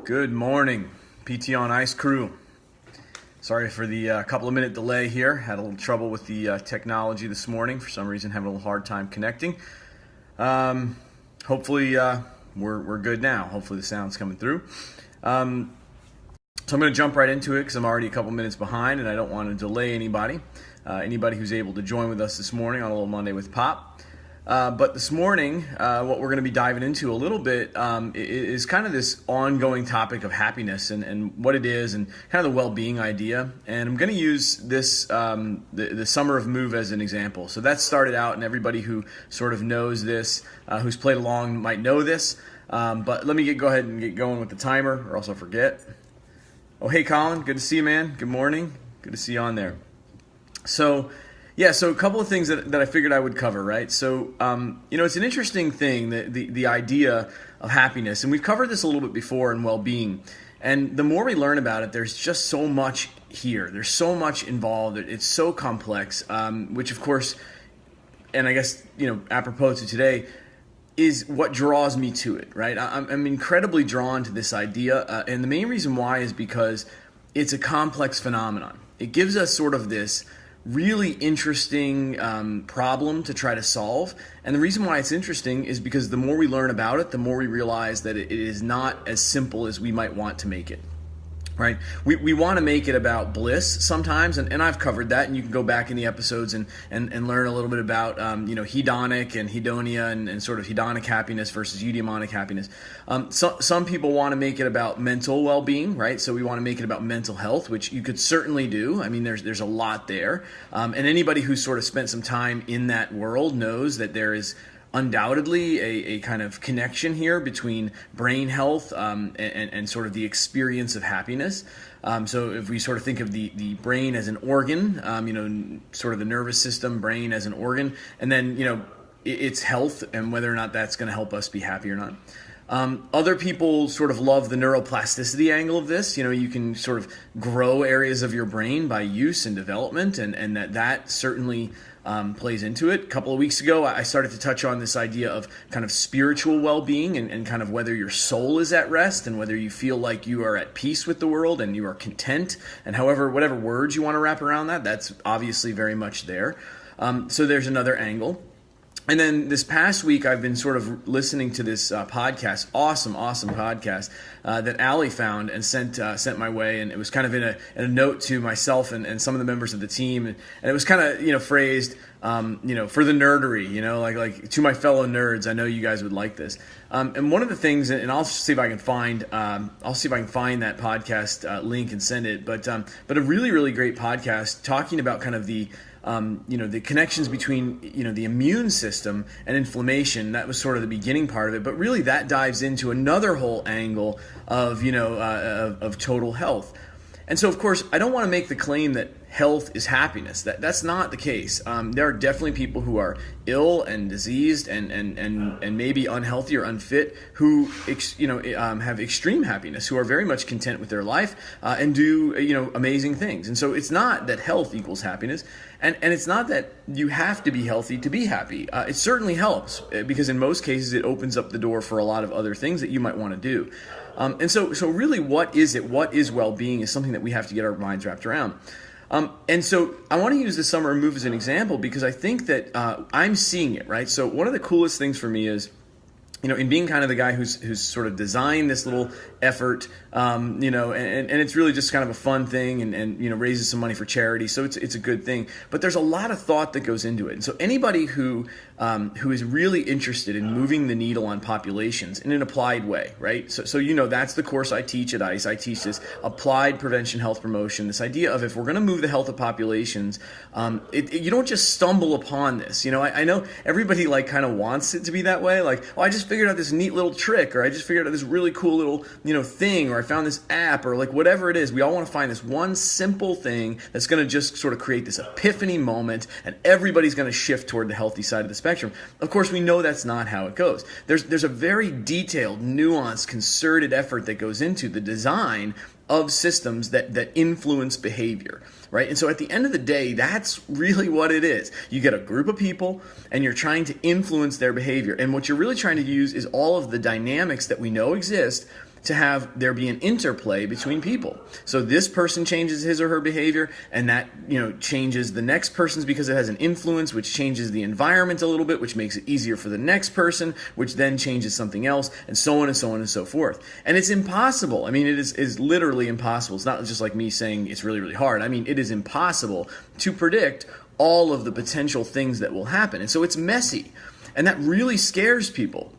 Good morning, PT on Ice crew. Sorry for the couple of minute delay here. Had a little trouble with the technology this morning. For some reason, having a little hard time connecting. Hopefully, we're good now. Hopefully, the sound's coming through. So I'm going to jump right into it because I'm already a couple minutes behind, and I don't want to delay anybody. Anybody who's able to join with us this morning on a little Monday with Pop. But this morning, what we're going to be diving into a little bit is kind of this ongoing topic of happiness and what it is and kind of the well-being idea. And I'm going to use this, the Summer of Move as an example. So that started out, and everybody who sort of knows this, who's played along might know this. But let me go ahead and get going with the timer or else I'll forget. Oh, hey, Colin. Good to see you, man. Good morning. Good to see you on there. So a couple of things that I figured I would cover, right? So, it's an interesting thing, the idea of happiness. And we've covered this a little bit before in well-being. And the more we learn about it, there's just so much here. There's so much involved. It's so complex, which, of course, and I guess, apropos to today, is what draws me to it, right? I'm incredibly drawn to this idea. And the main reason why is because it's a complex phenomenon. It gives us sort of this really interesting problem to try to solve. And the reason why it's interesting is because the more we learn about it, the more we realize that it is not as simple as we might want to make it. Right? We want to make it about bliss sometimes, and I've covered that, and you can go back in the episodes and learn a little bit about hedonic and hedonia and sort of hedonic happiness versus eudaimonic happiness. Some people want to make it about mental well-being, right? So we want to make it about mental health, which you could certainly do. I mean, there's a lot there, and anybody who's sort of spent some time in that world knows that there is undoubtedly a kind of connection here between brain health and sort of the experience of happiness. So if we sort of think of the brain as an organ, sort of the nervous system, brain as an organ, and then, its health and whether or not that's going to help us be happy or not. Other people sort of love the neuroplasticity angle of this. You can sort of grow areas of your brain by use and development, and that certainly plays into it. A couple of weeks ago, I started to touch on this idea of kind of spiritual well-being and kind of whether your soul is at rest and whether you feel like you are at peace with the world and you are content, and whatever words you want to wrap around that, that's obviously very much there. So there's another angle. And then this past week, I've been sort of listening to this podcast, awesome podcast that Allie found and sent my way, and it was kind of in a note to myself and some of the members of the team, and it was kind of phrased for the nerdery, like to my fellow nerds. I know you guys would like this. And one of the things, and I'll see if I can find that podcast link and send it, but a really really great podcast talking about kind of the connections between, the immune system and inflammation. That was sort of the beginning part of it, but really that dives into another whole angle of, of total health. And so, of course, I don't want to make the claim that health is happiness. That's not the case. There are definitely people who are ill and diseased and maybe unhealthy or unfit who have extreme happiness, who are very much content with their life and do amazing things. And so it's not that health equals happiness, and it's not that you have to be healthy to be happy. It certainly helps because in most cases it opens up the door for a lot of other things that you might want to do. And so really, what is it? What is well-being is something that we have to get our minds wrapped around. And so I want to use the Summer of Move as an example because I think that I'm seeing it, right? So one of the coolest things for me is, in being kind of the guy who's sort of designed this little effort, and it's really just kind of a fun thing and raises some money for charity. So it's a good thing. But there's a lot of thought that goes into it. And so anybody who is really interested in moving the needle on populations in an applied way, right? So that's the course I teach at ICE. I teach this applied prevention health promotion, this idea of if we're going to move the health of populations, you don't just stumble upon this. I know everybody kind of wants it to be that way. Like, I just figured out this neat little trick, or I just figured out this really cool little, thing, or I found this app, or whatever it is. We all want to find this one simple thing that's going to just sort of create this epiphany moment, and everybody's going to shift toward the healthy side of the spectrum. Of course, we know that's not how it goes. There's a very detailed, nuanced, concerted effort that goes into the design of systems that influence behavior, right? And so at the end of the day, that's really what it is. You get a group of people and you're trying to influence their behavior. And what you're really trying to use is all of the dynamics that we know exist to have there be an interplay between people. So this person changes his or her behavior, and that changes the next person's because it has an influence, which changes the environment a little bit, which makes it easier for the next person, which then changes something else, and so on and so on and so forth. And it's impossible. I mean, it is literally impossible. It's not just like me saying it's really, really hard. I mean, it is impossible to predict all of the potential things that will happen. And so it's messy. And that really scares people.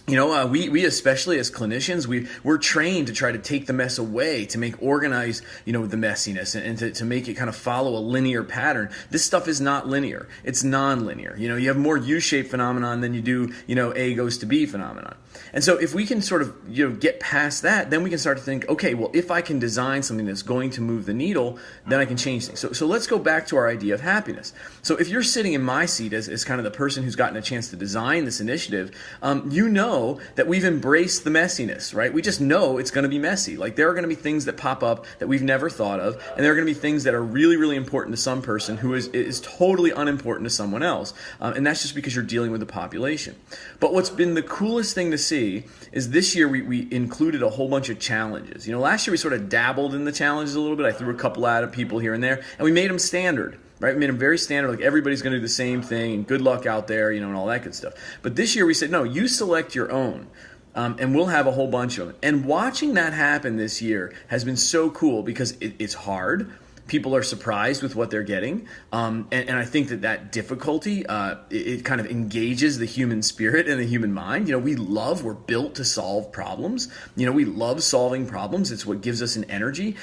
We especially as clinicians, we're trained to try to take the mess away, to organize, the messiness and to make it kind of follow a linear pattern. This stuff is not linear. It's non-linear. You have more U-shaped phenomenon than you do, A goes to B phenomenon. And so if we can sort of, get past that, then we can start to think, okay, well, if I can design something that's going to move the needle, then I can change things. So let's go back to our idea of happiness. So if you're sitting in my seat as kind of the person who's gotten a chance to design this initiative, that we've embraced the messiness, right? We just know it's going to be messy. Like there are going to be things that pop up that we've never thought of, and there are going to be things that are really, really important to some person who is totally unimportant to someone else, and that's just because you're dealing with the population. But what's been the coolest thing to see is this year we included a whole bunch of challenges. Last year we sort of dabbled in the challenges a little bit. I threw a couple at people here and there, and we made them standard. Right? We made them very standard, like everybody's going to do the same thing, and good luck out there, and all that good stuff. But this year we said, no, you select your own, and we'll have a whole bunch of them. And watching that happen this year has been so cool because it's hard. People are surprised with what they're getting, and I think that difficulty, it kind of engages the human spirit and the human mind. We're built to solve problems. We love solving problems. It's what gives us an energy.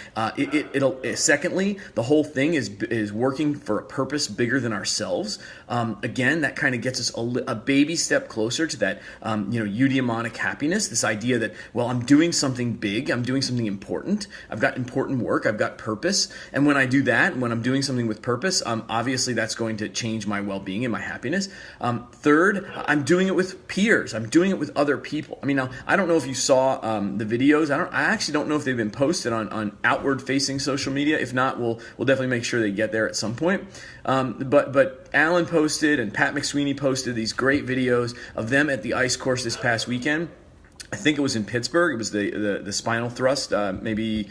Secondly, the whole thing is working for a purpose bigger than ourselves. Again, that kind of gets us a baby step closer to that, eudaimonic happiness. This idea that, well, I'm doing something big. I'm doing something important. I've got important work. I've got purpose. And when I do that, when I'm doing something with purpose, obviously that's going to change my well-being and my happiness. Third, I'm doing it with peers. I'm doing it with other people. I mean, now, I don't know if you saw the videos. I actually don't know if they've been posted on outward-facing social media. If not, we'll definitely make sure they get there at some point. But Alan posted and Pat McSweeney posted these great videos of them at the ice course this past weekend. I think it was in Pittsburgh. It was the spinal thrust. Maybe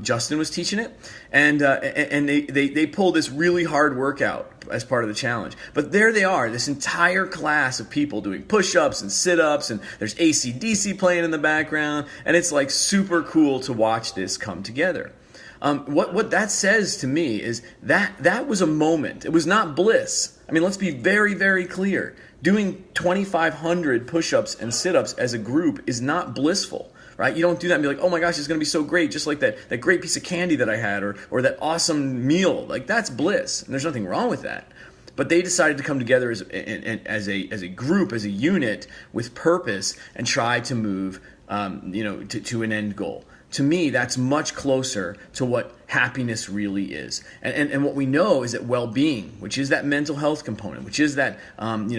Justin was teaching it, and they pulled this really hard workout as part of the challenge. But there they are, this entire class of people doing push-ups and sit-ups, and there's AC/DC playing in the background, and it's like super cool to watch this come together. What that says to me is that was a moment. It was not bliss. I mean, let's be very, very clear. Doing 2,500 push-ups and sit-ups as a group is not blissful, right? You don't do that and be like, oh my gosh, it's going to be so great, just like that great piece of candy that I had or that awesome meal. Like, that's bliss, and there's nothing wrong with that. But they decided to come together as a group, as a unit with purpose and try to move to an end goal. To me, that's much closer to what happiness really is. And what we know is that well-being, which is that mental health component, which is that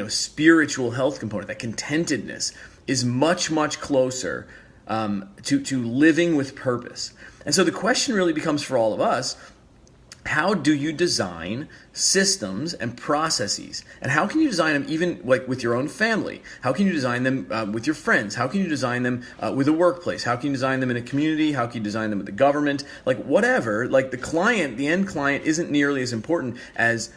spiritual health component, that contentedness, is much, much closer to living with purpose. And so the question really becomes for all of us, how do you design systems and processes? And how can you design them even like with your own family? How can you design them with your friends? How can you design them with a workplace? How can you design them in a community? How can you design them with the government? Like whatever, like the end client isn't nearly as important as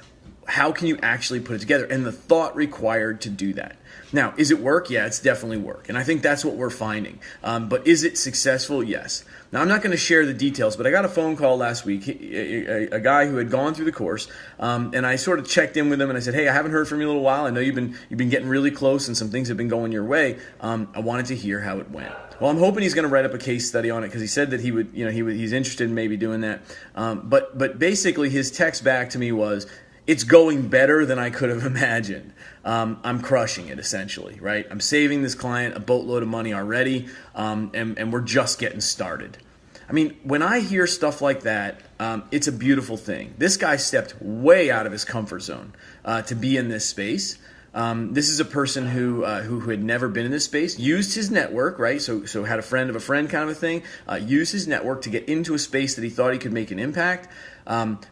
how can you actually put it together and the thought required to do that. Now, is it work? Yeah, it's definitely work. And I think that's what we're finding. But is it successful? Yes. Now, I'm not going to share the details, but I got a phone call last week, a guy who had gone through the course, and I sort of checked in with him, and I said, hey, I haven't heard from you in a little while. I know you've been getting really close, and some things have been going your way. I wanted to hear how it went. Well, I'm hoping he's going to write up a case study on it because he said that he's interested in maybe doing that. But basically, his text back to me was, it's going better than I could have imagined. I'm crushing it, essentially, right? I'm saving this client a boatload of money already, and we're just getting started. I mean, when I hear stuff like that, it's a beautiful thing. This guy stepped way out of his comfort zone to be in this space. This is a person who had never been in this space, used his network, right? So had a friend of a friend kind of a thing, used his network to get into a space that he thought he could make an impact,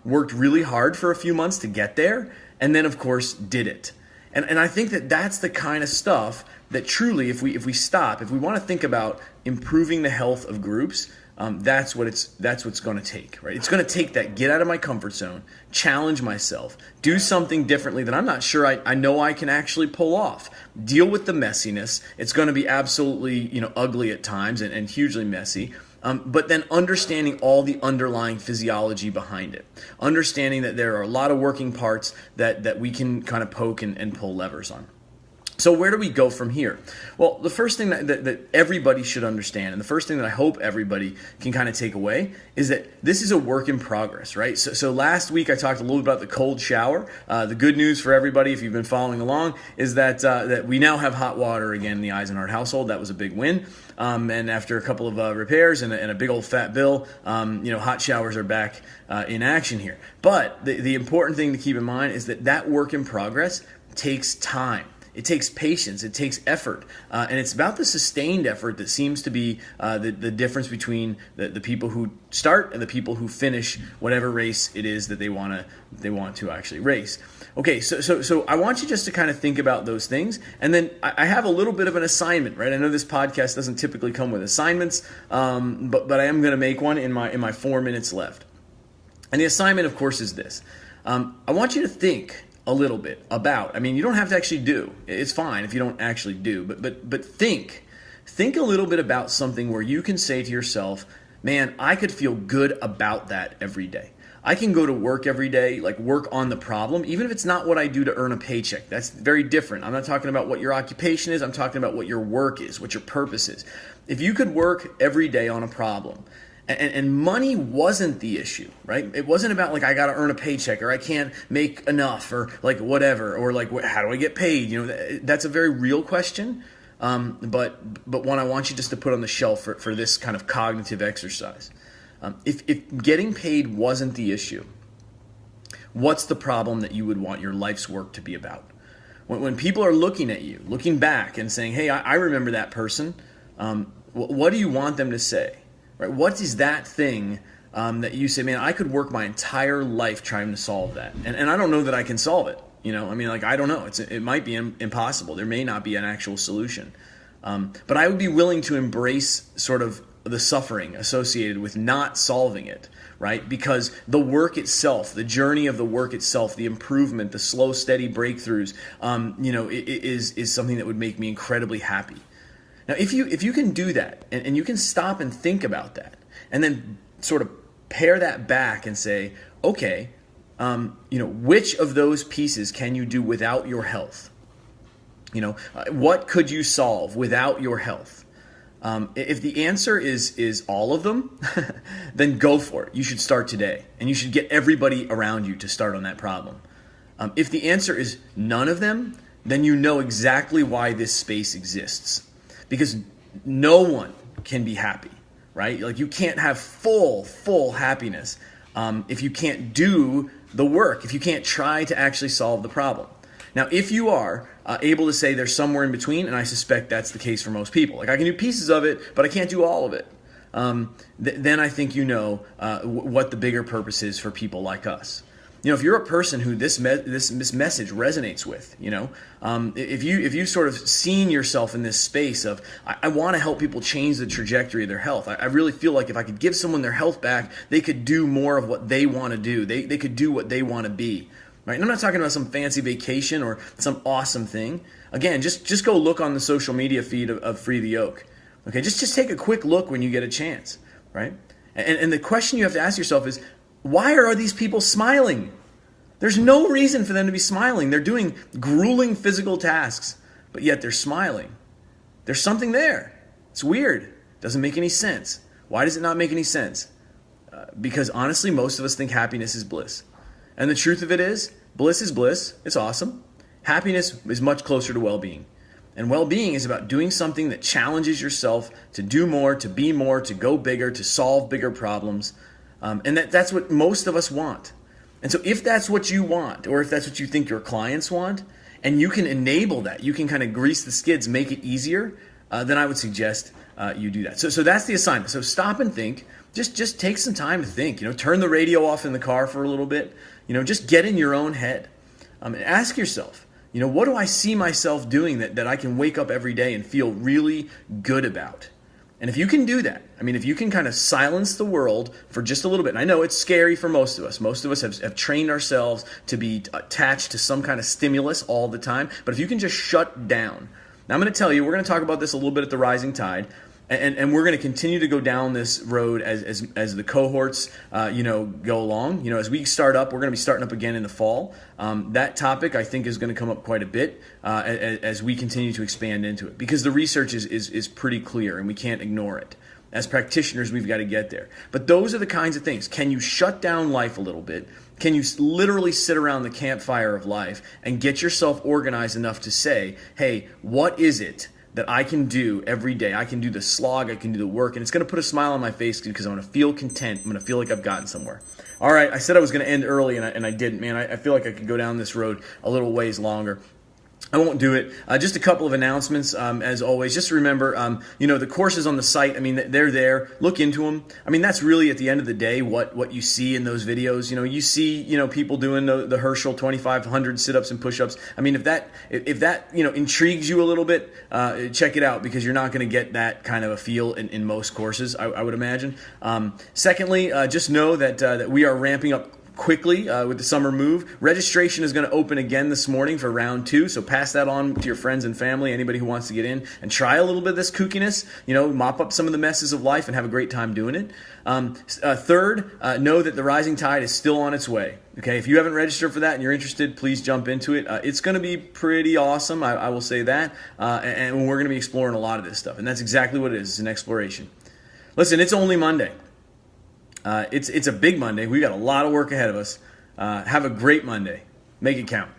worked really hard for a few months to get there, and then, of course, did it. And I think that that's the kind of stuff that truly, if we stop, if we want to think about improving the health of groups, that's what it's going to take, right? It's going to take that get out of my comfort zone, challenge myself, do something differently that I'm not sure I know I can actually pull off. Deal with the messiness. It's going to be absolutely ugly at times and hugely messy. But then understanding all the underlying physiology behind it. Understanding that there are a lot of working parts that we can kind of poke and pull levers on. So where do we go from here? Well, the first thing that everybody should understand, and the first thing that I hope everybody can kind of take away, is that this is a work in progress, right? So last week I talked a little bit about the cold shower. The good news for everybody, if you've been following along, is that we now have hot water again in the Eisenhart household. That was a big win. And after a couple of repairs and a big old fat bill, hot showers are back in action here. But the important thing to keep in mind is that work in progress takes time. It takes patience. It takes effort. And it's about the sustained effort that seems to be the difference between the people who start and the people who finish whatever race it is that they want to actually race. Okay, so I want you just to kind of think about those things. And then I have a little bit of an assignment, right? I know this podcast doesn't typically come with assignments, but I am going to make one in my 4 minutes left. And the assignment, of course, is this. I want you to think a little bit about, you don't have to actually do. It's fine if you don't actually do, but think a little bit about something where you can say to yourself, man, I could feel good about that every day. I can go to work every day, like work on the problem, even if it's not what I do to earn a paycheck. That's very different. I'm not talking about what your occupation is. I'm talking about what your work is, what your purpose is. If you could work every day on a problem, and money wasn't the issue, right? It wasn't about like I got to earn a paycheck or I can't make enough or like whatever or like how do I get paid? That's a very real question, but one I want you just to put on the shelf for this kind of cognitive exercise. If getting paid wasn't the issue, what's the problem that you would want your life's work to be about? When people are looking at you, looking back and saying, hey, I remember that person, what do you want them to say? Right? What is that thing that you say, man, I could work my entire life trying to solve that. And I don't know that I can solve it. I don't know. It might be impossible. There may not be an actual solution. But I would be willing to embrace sort of the suffering associated with not solving it, right? Because the work itself, the journey of the work itself, the improvement, the slow, steady breakthroughs, is something that would make me incredibly happy. Now, if you can do that and you can stop and think about that and then sort of pare that back and say, okay, which of those pieces can you do without your health? What could you solve without your health? If the answer is all of them, then go for it. You should start today, and you should get everybody around you to start on that problem. If the answer is none of them, then you know exactly why this space exists. Because no one can be happy, right? Like you can't have full happiness if you can't do the work, if you can't try to actually solve the problem. Now, if you are able to say there's somewhere in between, and I suspect that's the case for most people, like I can do pieces of it, but I can't do all of it, then I think what the bigger purpose is for people like us. If you're a person who this message resonates with, if you've sort of seen yourself in this space of, I want to help people change the trajectory of their health. I really feel like if I could give someone their health back, they could do more of what they want to do. They could do what they want to be. Right? And I'm not talking about some fancy vacation or some awesome thing. Again, just go look on the social media feed of Free the Oak. Okay, just take a quick look when you get a chance, right? And the question you have to ask yourself is, why are these people smiling? There's no reason for them to be smiling. They're doing grueling physical tasks, but yet they're smiling. There's something there. It's weird. Doesn't make any sense. Why does it not make any sense? Because honestly, most of us think happiness is bliss. And the truth of it is, bliss is bliss. It's awesome. Happiness is much closer to well-being. And well-being is about doing something that challenges yourself to do more, to be more, to go bigger, to solve bigger problems. And that's what most of us want. And so if that's what you want, or if that's what you think your clients want, and you can enable that, you can kind of grease the skids, make it easier, then I would suggest you do that. So that's the assignment. So stop and think. Just take some time to think. Turn the radio off in the car for a little bit. Just get in your own head. And ask yourself, What do I see myself doing that I can wake up every day and feel really good about? And if you can do that, if you can kind of silence the world for just a little bit, and I know it's scary for most of us. Most of us have trained ourselves to be attached to some kind of stimulus all the time. But if you can just shut down. Now I'm going to tell you, we're going to talk about this a little bit at the Rising Tide. And we're going to continue to go down this road as the cohorts, go along. As we start up, we're going to be starting up again in the fall. That topic, I think, is going to come up quite a bit as we continue to expand into it, because the research is pretty clear and we can't ignore it. As practitioners, we've got to get there. But those are the kinds of things. Can you shut down life a little bit? Can you literally sit around the campfire of life and get yourself organized enough to say, hey, what is it that I can do every day? I can do the slog, I can do the work, and it's going to put a smile on my face because I'm going to feel content. I'm going to feel like I've gotten somewhere. All right, I said I was going to end early, and I didn't, man. I feel like I could go down this road a little ways longer. I won't do it. Just a couple of announcements, as always. Just remember, the courses on the site, they're there. Look into them. That's really, at the end of the day, what you see in those videos. You see, people doing the Herschel 2,500 sit-ups and push-ups. If that intrigues you a little bit, check it out, because you're not going to get that kind of a feel in most courses, I would imagine. Secondly, just know that we are ramping up quickly with the summer move. Registration is going to open again this morning for round 2, so pass that on to your friends and family, anybody who wants to get in and try a little bit of this kookiness, mop up some of the messes of life and have a great time doing it. Third, know that the Rising Tide is still on its way. Okay, if you haven't registered for that and you're interested, please jump into it. It's going to be pretty awesome, I will say that, and we're going to be exploring a lot of this stuff, and that's exactly what it is. It's an exploration. Listen, it's only Monday. It's a big Monday. We got a lot of work ahead of us. Have a great Monday. Make it count.